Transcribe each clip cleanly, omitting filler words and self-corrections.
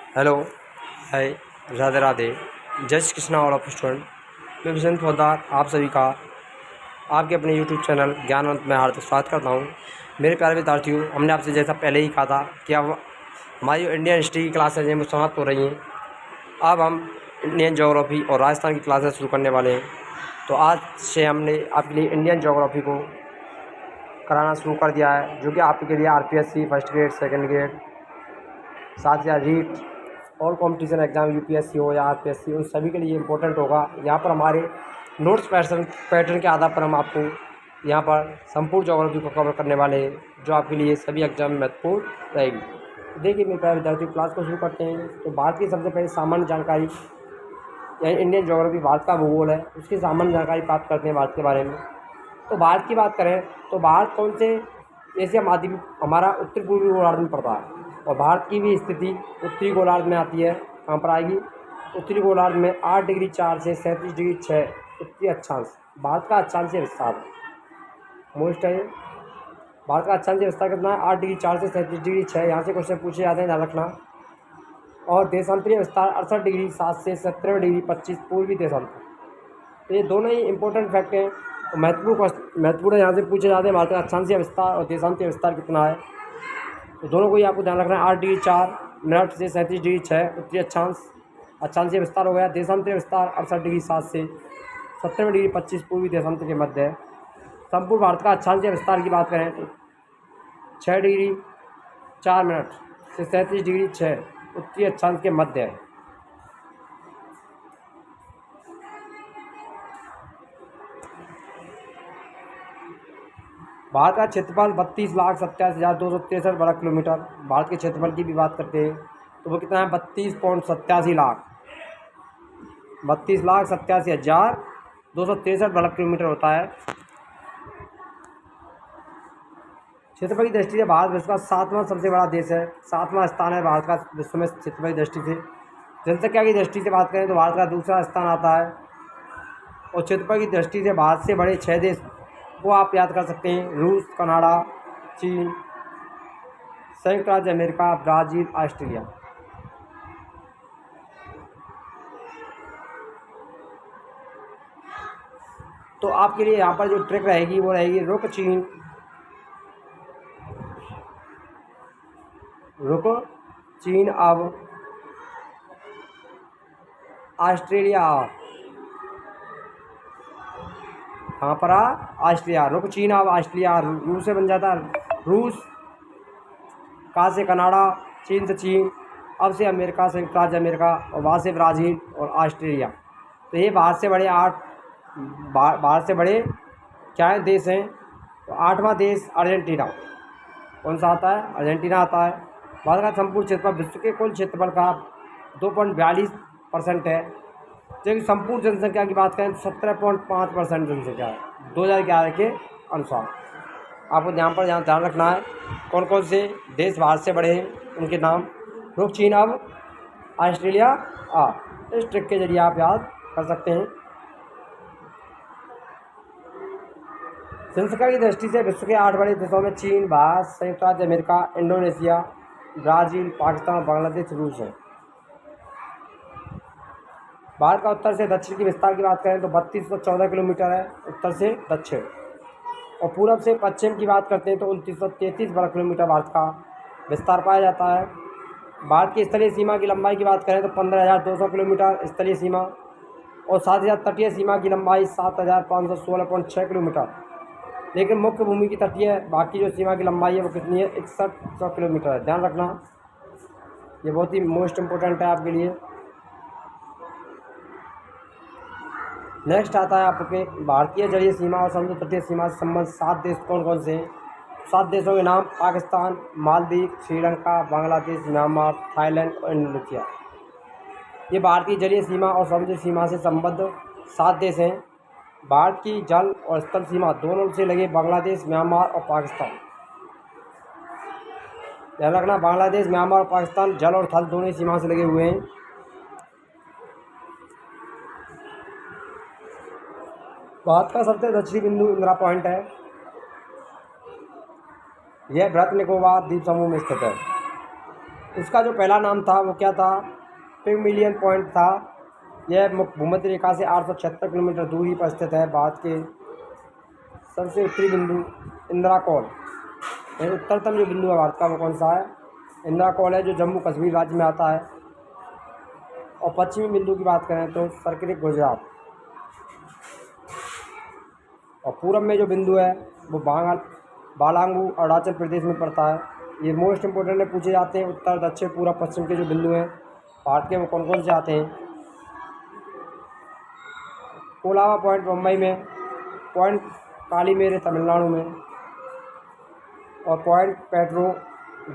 Hello, हाय, राधे राधे। जय Shri Krishna all of student. मैं बसंत पोद्दार आप सभी का आपके अपने यूट्यूब चैनल ज्ञानवंत में हार्दिक स्वागत करता हूँ। मेरे प्यारे विद्यार्थियों, हमने आपसे जैसा पहले ही कहा था कि अब हमारी इंडियन हिस्ट्री की क्लासेज हैं वो समाप्त हो रही हैं। अब हम इंडियन ज्योग्राफी और राजस्थान की क्लासेस शुरू करने वाले हैं। तो आज से हमने आपके लिए इंडियन ज्योग्राफी को कराना शुरू कर दिया है, जो कि आपके लिए RPSC first grade, second grade, साथ ही रीट और कंपटीशन एग्ज़ाम UPSC हो या RPSC, उन सभी के लिए इम्पोर्टेंट होगा। यहाँ पर हमारे नोट्स पैटर्न के आधार पर हम आपको यहाँ पर संपूर्ण ज्योग्राफी को कवर करने वाले हैं, जो आपके लिए सभी एग्जाम में महत्वपूर्ण रहेगी। देखिए मेरे प्यारे विद्यार्थियों, क्लास को शुरू करते हैं। तो भारत की सबसे पहले सामान्य जानकारी, यानी इंडियन ज्योग्राफी भारत का भूगोल है, उसकी सामान्य जानकारी प्राप्त करते हैं भारत के बारे में। तो भारत की बात करें तो भारत कौन से एशिया महाद्वीप हमारा उत्तर पूर्वी गोलार्ध में पड़ता है, और भारत की भी स्थिति उत्तरी गोलार्ध में आती है। कहाँ पर आएगी? उत्तरी गोलार्ध में 8 डिग्री 4 से 37 डिग्री 6 उत्तरी अक्षांश भारत का अक्षांशीय विस्तार मोस्ट है। भारत का अक्षांशीय विस्तार कितना है? 8 डिग्री 4 से 37 डिग्री 6। यहाँ से क्वेश्चन पूछे जाते हैं, ध्यान रखना। और देशांतरीय विस्तार 68 डिग्री 7 से 17 डिग्री 25 पूर्वी देशांतर। तो ये दोनों ही इंपॉर्टेंट फैक्ट हैं, तो महत्वपूर्ण यहाँ से पूछे जाते हैं। भारत का अक्षांशीय विस्तार और देशांतरीय विस्तार कितना है, तो दोनों को ही आपको ध्यान रखना है। 8 डिग्री 4 मिनट से 37 डिग्री 6 उत्तरी अक्षांशीय विस्तार हो गया। देशांतरीय विस्तार 68 डिग्री 7 से 17 डिग्री 25 पूर्वी देशांतर के मध्य है। संपूर्ण भारत का अक्षांशीय विस्तार की बात करें तो 6 डिग्री 4 मिनट से 37 डिग्री 6 उत्तरी अक्षांश के मध्य है। भारत का क्षेत्रफल 32,87,263 वर्ग किलोमीटर। भारत के क्षेत्रफल की भी बात करते हैं तो वो कितना है? 32.87 लाख, 32,87,263 वर्ग किलोमीटर होता है। क्षेत्रफल की दृष्टि से भारत विश्व का 7वां सबसे बड़ा देश है। 7वां स्थान है भारत का विश्व में क्षेत्रफल की दृष्टि से। जनसंख्या की दृष्टि से बात करें तो भारत का दूसरा स्थान आता है। और क्षेत्रफल की दृष्टि से भारत से बड़े 6 देश को आप याद कर सकते हैं: रूस, कनाडा, चीन, संयुक्त राज्य अमेरिका, ब्राज़ील, ऑस्ट्रेलिया। तो आपके लिए यहाँ पर जो ट्रिक रहेगी वो रहेगी रुक चीन अब ऑस्ट्रेलिया। कहाँ पर ऑस्ट्रेलिया। रुक चीन अब ऑस्ट्रेलिया। रूस से बन जाता रूस, का से कनाडा, चीन से चीन, अब से अमेरिका, संयुक्त राज्य अमेरिका, और वहाँ से ब्राज़ील और ऑस्ट्रेलिया। तो ये भारत से बड़े भारत से बड़े क्या है देश हैं। तो 8वां देश अर्जेंटीना। कौन सा आता है? अर्जेंटीना आता है। भारत का संपूर्ण क्षेत्रफल विश्व के कुल क्षेत्रफल का 2.42% है। जबकि संपूर्ण जनसंख्या की बात करें तो 17.5% जनसंख्या है 2011 के अनुसार। आपको ध्यान रखना है कौन कौन से देश भारत से बड़े हैं, उनके नाम। रुक चीन अब ऑस्ट्रेलिया इस ट्रिक के जरिए आप याद कर सकते हैं। जनसंख्या की दृष्टि से विश्व के 8 बड़े देशों में चीन, भारत, संयुक्त राज्य America, Indonesia, Brazil, Pakistan, Bangladesh, रूस है। भारत का उत्तर से दक्षिण की विस्तार की बात करें तो 3214 किलोमीटर है, उत्तर से दक्षिण। और पूरब से पश्चिम की बात करते हैं तो 2933 वर्ग किलोमीटर भारत का विस्तार पाया जाता है। भारत की स्थलीय सीमा की लंबाई की बात करें तो 15,200 किलोमीटर स्थलीय सीमा, और साथ ही साथ तटीय सीमा की लंबाई 7,516.6 किलोमीटर। लेकिन मुख्य भूमि की तटीय बाकी जो सीमा की लंबाई है वो कितनी है? 6100 किलोमीटर है। ध्यान रखना, ये बहुत ही मोस्ट इम्पोर्टेंट है आपके लिए। नेक्स्ट आता है आपके भारतीय जलीय सीमा और समुद्र तटीय सीमा से संबंधित 7 देश कौन कौन से हैं। 7 देशों के नाम: पाकिस्तान, मालदीव, श्रीलंका, बांग्लादेश, म्यांमार, थाईलैंड और इंडोनेशिया। ये भारतीय जलीय सीमा और समुद्री सीमा से संबद्ध 7 देश हैं। भारत की जल और स्थल सीमा दोनों से लगे बांग्लादेश, म्यांमार और पाकिस्तान। ध्यान रखना, बांग्लादेश, म्यांमार और पाकिस्तान जल और थल दोनों ही सीमा से लगे हुए हैं। भारत का सबसे दक्षिणी बिंदु इंदिरा पॉइंट है। यह बृहत निकोबार द्वीप समूह में स्थित है। इसका जो पहला नाम था वो क्या था, पिगमिलियन पॉइंट था। यह भूमध्य रेखा से 876 किलोमीटर दूरी पर स्थित है। भारत के सबसे उत्तरी बिंदु इंदिरा कौल, यानी उत्तरतम जो बिंदु है भारत का वो कौन सा है, इंदिरा कौल है, जो जम्मू कश्मीर राज्य में आता है। और पश्चिमी बिंदु की बात करें तो सर्किट गुजरात। और पूरब में जो बिंदु है वो बालांगू अरुणाचल प्रदेश में पड़ता है। ये मोस्ट इम्पोर्टेंट है, पूछे जाते हैं। उत्तर दक्षिण पूर्व पश्चिम के जो बिंदु हैं भारत के वो कौन कौन से आते हैं। कोलावा पॉइंट मुंबई में, पॉइंट कालीमेरे तमिलनाडु में, और पॉइंट पेट्रो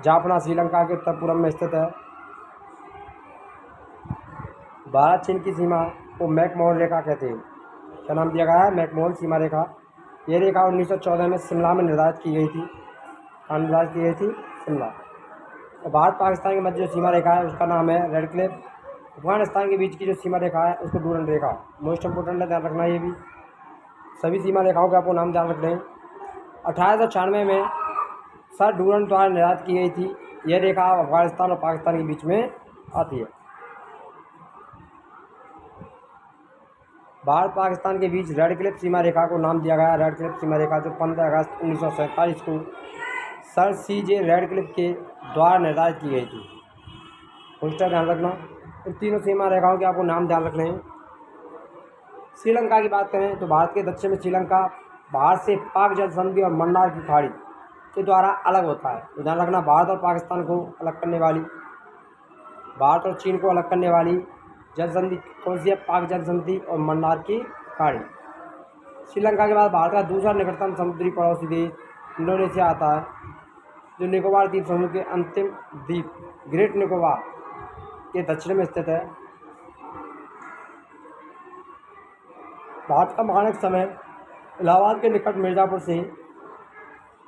जाफना श्रीलंका के उत्तर पूर्व में स्थित है। भारत चीन की सीमा को मैकमोहन रेखा कहते हैं। क्या नाम दिया गया है, मैकमोहन सीमा रेखा। ये रेखा 1914 में शिमला में निर्धारित की गई थी। कहाँ निर्धारित की गई थी, शिमला। और भारत पाकिस्तान के मध्य जो सीमा रेखा है उसका नाम है रेड क्लिफ। अफगानिस्तान के बीच की जो सीमा रेखा है उसको डूरंड रेखा। मोस्ट इंपोर्टेंट है, ध्यान रखना। ये भी सभी सीमा रेखाओं के आपको नाम ध्यान रखने हैं। 1896 में सर डूरंड द्वारा निर्धारित की गई थी। यह रेखा अफगानिस्तान और पाकिस्तान के बीच में आती है। भारत पाकिस्तान के बीच रेड क्लिफ सीमा रेखा को नाम दिया गया रेड क्लिफ सीमा रेखा, जो 15 अगस्त 1947 को सर CJ रेड क्लिफ के द्वारा निर्धारित की गई थी। उसका ध्यान रखना। इन तीनों सीमा रेखाओं के आपको नाम ध्यान रखने हैं। श्रीलंका की बात करें तो भारत के दक्षिण में श्रीलंका भारत से पाक जल संधि और मन्नार की खाड़ी के द्वारा अलग होता है। तो ध्यान रखना, भारत और पाकिस्तान को अलग करने वाली, भारत और चीन को अलग करने वाली जल संधि कौन सी है, पाक जल संधि और मन्नार की खाड़ी। श्रीलंका के बाद भारत का दूसरा निकटतम समुद्री पड़ोसी देश इंडोनेशिया आता है, जो निकोबार द्वीप समूह के अंतिम द्वीप ग्रेट निकोबार के दक्षिण में स्थित है। भारत का मानक समय इलाहाबाद के निकट मिर्ज़ापुर से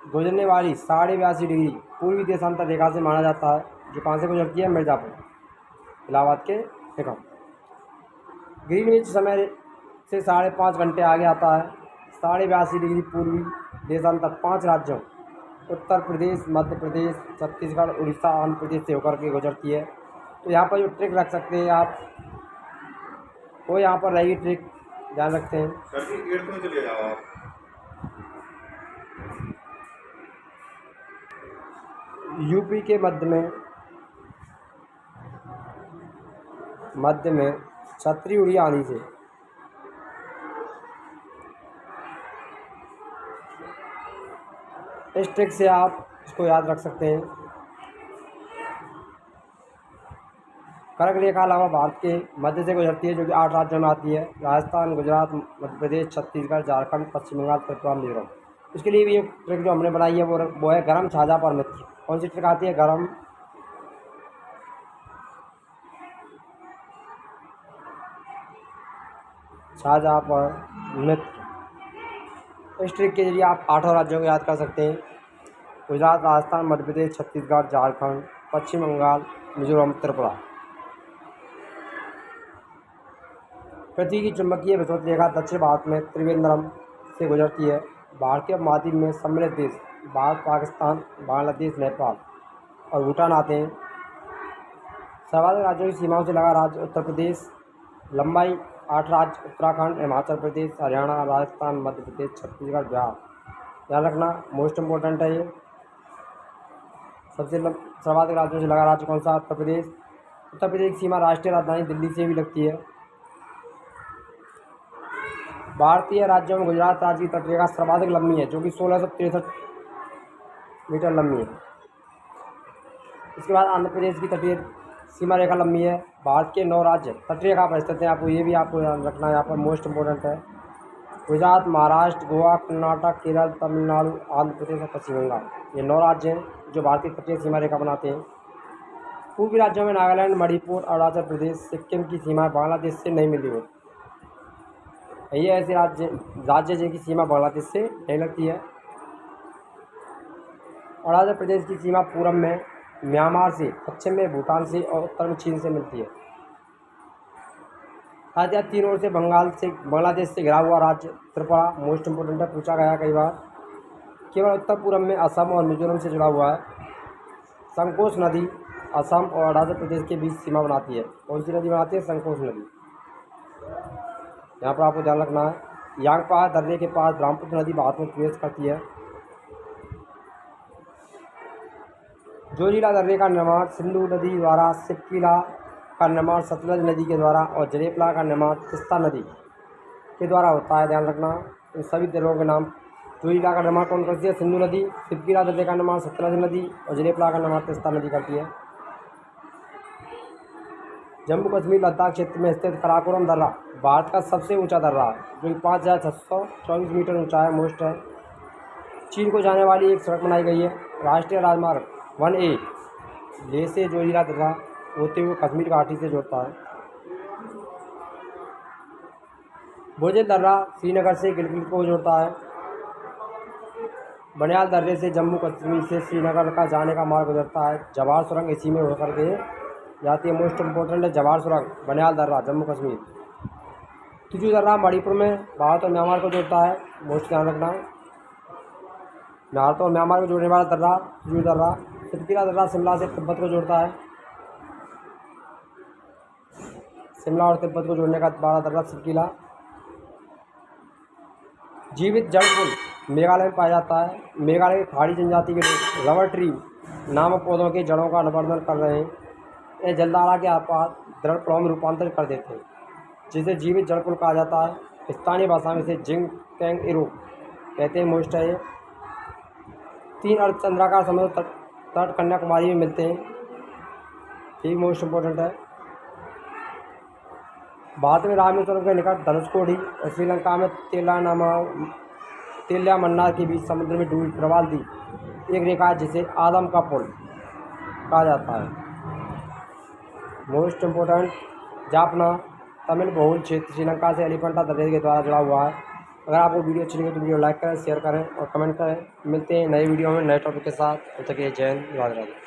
गुजरने वाली 82.5 डिग्री पूर्वी देशांतर रेखा से माना जाता है, जो कहाँ से गुजरती है, मिर्ज़ापुर, इलाहाबाद के निकट। ग्रीनविच समय से 5.5 घंटे आगे आता है। 82.5 डिग्री पूर्वी देशांतर 5 राज्यों उत्तर प्रदेश, मध्य प्रदेश, छत्तीसगढ़, उड़ीसा, आंध्र प्रदेश से होकर के गुजरती है। तो यहाँ पर जो ट्रिक रख सकते हैं आप, वो यहाँ पर रहेगी ट्रिक, ध्यान रखते हैं। गेट में चले जाओ आप। यूपी के मध्य में छतरी उड़ी आंधी से इस ट्रिक से आप इसको याद रख सकते हैं। कर्क रेखा अलावा भारत के मध्य से गुजरती है, जो कि 8 राज्यों में आती है, राजस्थान, गुजरात, मध्य प्रदेश, छत्तीसगढ़, झारखंड, पश्चिम बंगाल, त्रिपुरा, मिजोरम। इसके लिए भी एक ट्रिक जो हमने बनाई है वो है गरम छाजा पर मित्र। कौन सी ट्रिक आती है, गरम छाजा पर मित्र। इस ट्रिक के जरिए आप 8 राज्यों को याद कर सकते हैं, गुजरात, राजस्थान, मध्य प्रदेश, छत्तीसगढ़, झारखंड, पश्चिम बंगाल, मिजोरम, त्रिपुरा। पृथ्वी की चुंबकीय विषुवत रेखा दक्षिण भारत में त्रिवेंद्रम से गुजरती है। भारतीय उपमहाद्वीप में सम्मिलित देश भारत, पाकिस्तान, बांग्लादेश, नेपाल और भूटान आते हैं। सर्वाधिक राज्यों की सीमाओं से लगा राज्य उत्तर प्रदेश, लंबाई 8 राज्य उत्तराखंड, हिमाचल प्रदेश, हरियाणा, राजस्थान, मध्य प्रदेश, छत्तीसगढ़, बिहार। ध्यान रखना, मोस्ट इम्पोर्टेंट है ये। सर्वाधिक राज्यों से लगा राज्य कौन सा, उत्तर प्रदेश। उत्तर प्रदेश की सीमा राष्ट्रीय राजधानी दिल्ली से भी लगती है। भारतीय राज्यों में गुजरात राज्य की तटरेखा सर्वाधिक लंबी है, जो कि 1663 मीटर लंबी है। इसके बाद आंध्र प्रदेश की तटीय सीमा रेखा लंबी है। भारत के 9 राज्य तटरेखा पर स्थित हैं, आपको ये भी आपको रखना है, यहाँ पर मोस्ट इम्पोर्टेंट है। गुजरात, महाराष्ट्र, गोवा, कर्नाटक, केरल, तमिलनाडु, आंध्र प्रदेश और पश्चिम बंगाल, ये 9 राज्य हैं जो भारतीय तटीय सीमा रेखा बनाते हैं। पूर्वी राज्यों में नागालैंड, मणिपुर, अरुणाचल प्रदेश, सिक्किम की सीमा बांग्लादेश से नहीं मिली हुई। ये ऐसे राज्य जिनकी सीमा बांग्लादेश से नहीं लगती है। अरुणाचल प्रदेश की सीमा पूरब में म्यांमार से, पश्चिम में भूटान से और उत्तर में चीन से मिलती है। साथ ही 3 ओर से बांग्लादेश से घिरा हुआ राज्य त्रिपुरा, मोस्ट इम्पोर्टेंट है, पूछा गया कई बार। केवल उत्तर पूरब में असम और मिजोरम से जुड़ा हुआ है। संकोच नदी असम और अरुणाचल प्रदेश के बीच सीमा बनाती है। कौन सी नदी बनाती है? संकोच नदी। यहाँ पर आपको ध्यान रखना है। यांगपा दर्रे के पास ब्रह्मपुत्र नदी भारत में प्रवेश करती है। जोजिला दर्रे का निर्माण सिंधु नदी द्वारा, शिवकिला का निर्माण सतलज नदी के द्वारा और जरेपला का निर्माण तिस्ता नदी के द्वारा होता है। ध्यान रखना इन सभी दर्रों के नाम। जोजिला का निर्माण कौन करती है? सिंधु नदी। शिवकिला दर्रे का निर्माण सतलज नदी और जरेपला का निर्माण तिस्ता नदी करती है। जम्मू कश्मीर लद्दाख क्षेत्र में स्थित कराकोरम दर्रा भारत का सबसे ऊंचा दर्रा है, जो कि 5,624 मीटर ऊंचा है, मोस्ट है। चीन को जाने वाली एक सड़क बनाई गई है। राष्ट्रीय राजमार्ग 1A लेह से जोजिला दर्रा होते हुए कश्मीर घाटी से जोड़ता है। बोझिल दर्रा श्रीनगर से गिलगित को जोड़ता है। बनियाल दर्रे से जम्मू कश्मीर से श्रीनगर का जाने का मार्ग गुजरता है। जवाहर सुरंग इसी में होकर के जाती है। मोस्ट इम्पोर्टेंट है जवाहर सुरंग, बनियाल दर्रा, जम्मू कश्मीर। तिजू दर्रा मणिपुर में भारत और म्यांमार को जोड़ता है। मोस्ट ध्यान रखना, भारत और म्यांमार को जोड़ने वाला दर्रा तिजू दर्रा। शिवकिला दर्रा शिमला से तिब्बत को जोड़ता है। शिमला और तिब्बत को जोड़ने का बड़ा दर्रा शिवकिला। जीवित जड़कुल मेघालय में पाया जाता है। मेघालय की खाड़ी जनजाति के लोग रबर ट्री नामक पौधों के जड़ों का अनवर्धन कर रहे हैं। ये जलधारा के आपात दृढ़ प्रवाह में रूपांतरित कर देते हैं, जिसे जीवित जड़कुल कहा जाता है। स्थानीय भाषा में इसे जिंग कैंग इरो कहते हैं। मोस्ट है ये। 3 अर्धचंद्राकार समुद्र तट कन्याकुमारी में मिलते हैं। ठीक, मोस्ट इम्पोर्टेंट है। भारत में रामेश्वरम के निकट धनुषकोडी और श्रीलंका में तेलिया मन्नार के बीच समुद्र में डूबी प्रवाल दी एक रेखा है, जिसे आदम का पुल कहा जाता है। मोस्ट इम्पोर्टेंट, जाफना तमिल बहुल क्षेत्र श्रीलंका से एलिफेंटा दर्रे के द्वारा जुड़ा हुआ है। अगर आपको वीडियो अच्छी लगी तो वीडियो लाइक करें, शेयर करें और कमेंट करें। मिलते हैं नए वीडियो में नए टॉपिक के साथ। तब तक के लिए जय हिंद, राधे राधे।